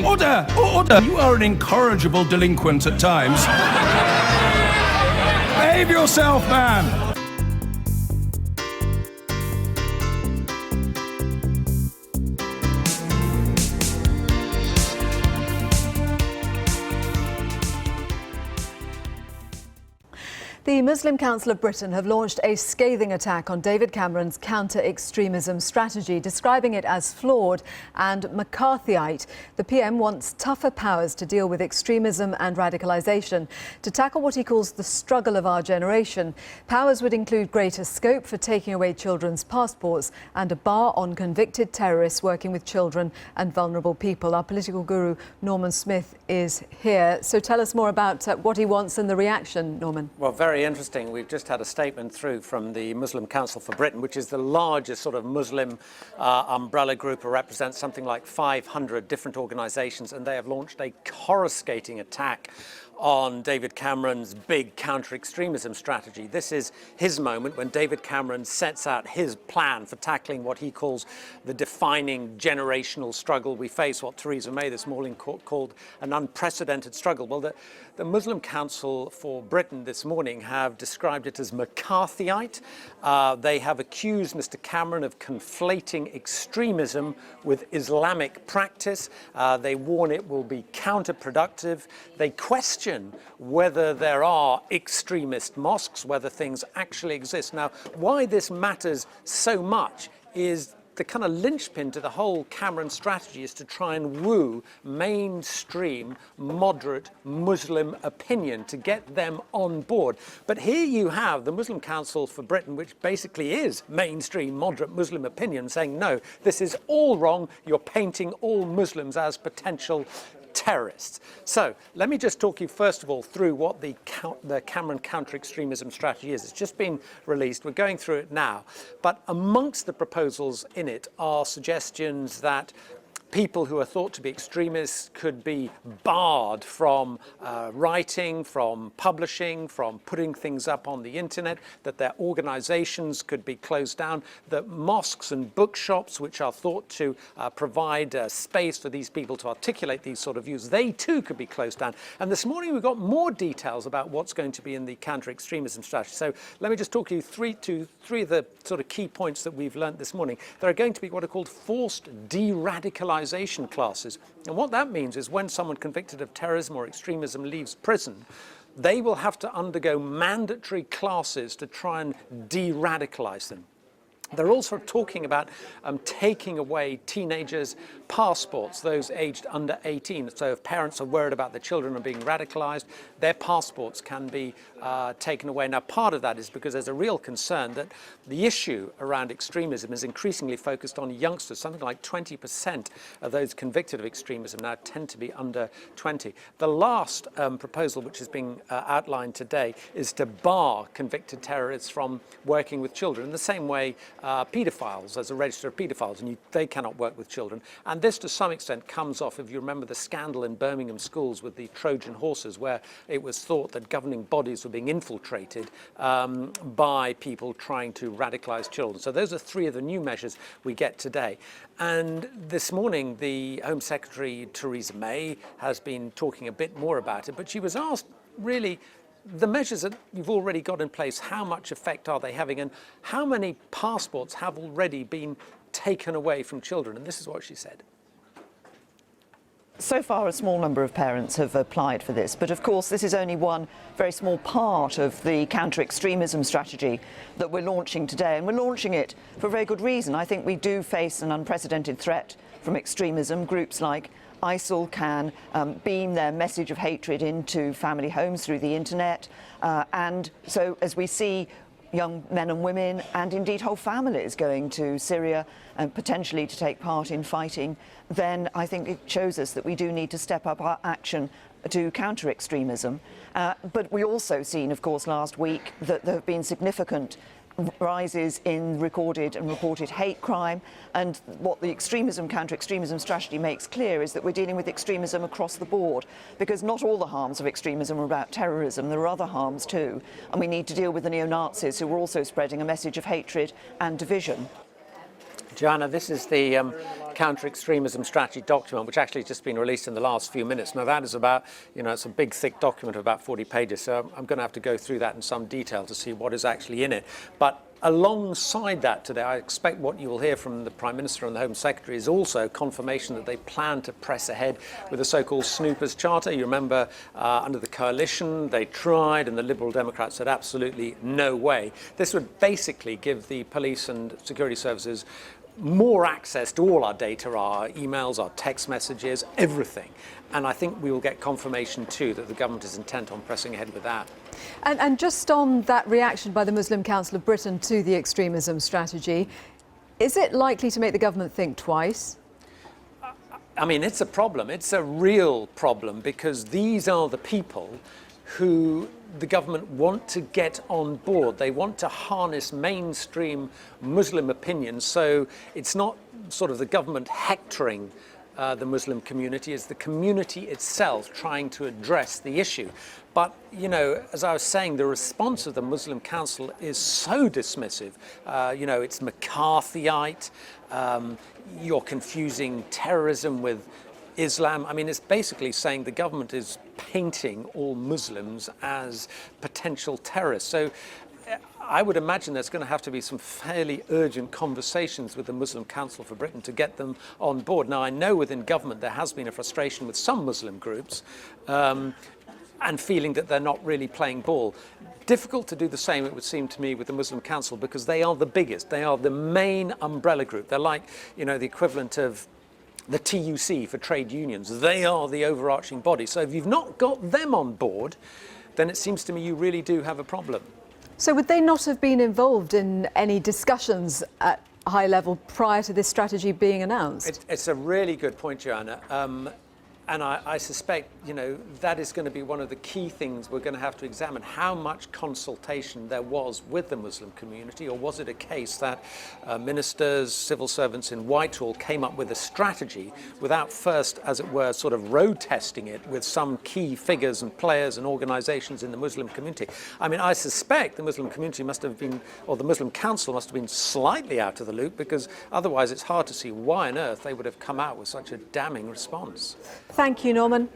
Order! Order! You are an incorrigible delinquent at times. Behave yourself, man! The Muslim Council of Britain have launched a scathing attack on David Cameron's counter-extremism strategy, describing it as flawed and McCarthyite. The PM wants tougher powers to deal with extremism and radicalisation, to tackle what he calls the struggle of our generation. Powers would include greater scope for taking away children's passports and a bar on convicted terrorists working with children and vulnerable people. Our political guru, Norman Smith, is here. So tell us more about what he wants and the reaction, Norman. Well, very interesting. We've just had a statement through from the Muslim Council for Britain, which is the largest sort of Muslim umbrella group, who represents something like 500 different organisations, and they have launched a coruscating attack on David Cameron's big counter-extremism strategy. This is his moment when David Cameron sets out his plan for tackling what he calls the defining generational struggle we face, what Theresa May this morning called an unprecedented struggle. Well, the Muslim Council for Britain this morning have described it as McCarthyite. They have accused Mr. Cameron of conflating extremism with Islamic practice. They warn it will be counterproductive. They question whether there are extremist mosques, whether things actually exist. Now, why this matters so much is the kind of linchpin to the whole Cameron strategy is to try and woo mainstream, moderate Muslim opinion, to get them on board. But here you have the Muslim Council for Britain, which basically is mainstream, moderate Muslim opinion, saying, no, this is all wrong. You're painting all Muslims as potential terrorists. So let me just talk you first of all through what the Cameron counter-extremism strategy is. It's just been released. We're going through it now. But amongst the proposals in it are suggestions that people who are thought to be extremists could be barred from writing, from publishing, from putting things up on the internet, that their organizations could be closed down, that mosques and bookshops, which are thought to provide space for these people to articulate these sort of views, they too could be closed down. And this morning we've got more details about what's going to be in the counter-extremism strategy. So let me just talk you through three of the sort of key points that we've learnt this morning. There are going to be what are called forced de-radicalization classes. And what that means is when someone convicted of terrorism or extremism leaves prison, they will have to undergo mandatory classes to try and de-radicalize them. They're also talking about taking away teenagers' passports, those aged under 18. So if parents are worried about their children are being radicalized, their passports can be taken away. Now, part of that is because there's a real concern that the issue around extremism is increasingly focused on youngsters. Something like 20% of those convicted of extremism now tend to be under 20. The last proposal, which is being outlined today, is to bar convicted terrorists from working with children in the same way paedophiles, as a register of paedophiles, and they cannot work with children. And this, to some extent, comes off, if you remember, the scandal in Birmingham schools with the Trojan horses, where it was thought that governing bodies were being infiltrated by people trying to radicalize children. So those are three of the new measures we get today. And this morning, the Home Secretary, Theresa May, has been talking a bit more about it, but she was asked, really, the measures that you've already got in place, how much effect are they having, and how many passports have already been taken away from children? And this is what she said. So far, a small number of parents have applied for this, but of course this is only one very small part of the counter-extremism strategy that we're launching today, and we're launching it for a very good reason. I think we do face an unprecedented threat from extremism. Groups like ISIL can beam their message of hatred into family homes through the internet, and so as we see young men and women and indeed whole families going to Syria and potentially to take part in fighting, then I think it shows us that we do need to step up our action to counter extremism. But we also seen, of course, last week that there have been significant rises in recorded and reported hate crime, and what the counter-extremism strategy makes clear is that we're dealing with extremism across the board, because not all the harms of extremism are about terrorism. There are other harms too, and we need to deal with the neo-Nazis who are also spreading a message of hatred and division. Joanna, this is the counter-extremism strategy document, which actually has just been released in the last few minutes. Now that is about, it's a big, thick document of about 40 pages, so I'm going to have to go through that in some detail to see what is actually in it. But alongside that today, I expect what you will hear from the Prime Minister and the Home Secretary is also confirmation that they plan to press ahead with the so-called Snoopers Charter. You remember under the coalition, they tried and the Liberal Democrats said absolutely no way. This would basically give the police and security services more access to all our data, our emails, our text messages, everything. And I think we will get confirmation too that the government is intent on pressing ahead with that. And just on that reaction by the Muslim Council of Britain to the extremism strategy, is it likely to make the government think twice? I mean, it's a problem. It's a real problem because these are the people who the government want to get on board. They want to harness mainstream Muslim opinion. So it's not sort of the government hectoring the Muslim community, it's the community itself trying to address the issue. But, as I was saying, the response of the Muslim Council is so dismissive. It's McCarthyite, you're confusing terrorism with Islam. I mean, it's basically saying the government is painting all Muslims as potential terrorists. So I would imagine there's going to have to be some fairly urgent conversations with the Muslim Council for Britain to get them on board. Now, I know within government there has been a frustration with some Muslim groups and feeling that they're not really playing ball. Difficult to do the same, it would seem to me, with the Muslim Council because they are the biggest. They are the main umbrella group. They're like, the equivalent of the TUC for trade unions. They are the overarching body. So if you've not got them on board, then it seems to me you really do have a problem. So would they not have been involved in any discussions at high level prior to this strategy being announced? It's a really good point, Joanna. And I suspect, that is going to be one of the key things we're going to have to examine. How much consultation there was with the Muslim community, or was it a case that ministers, civil servants in Whitehall came up with a strategy without first, as it were, sort of road testing it with some key figures and players and organizations in the Muslim community? I mean, I suspect the Muslim community must have been, or the Muslim Council must have been slightly out of the loop, because otherwise it's hard to see why on earth they would have come out with such a damning response. Thank you, Norman.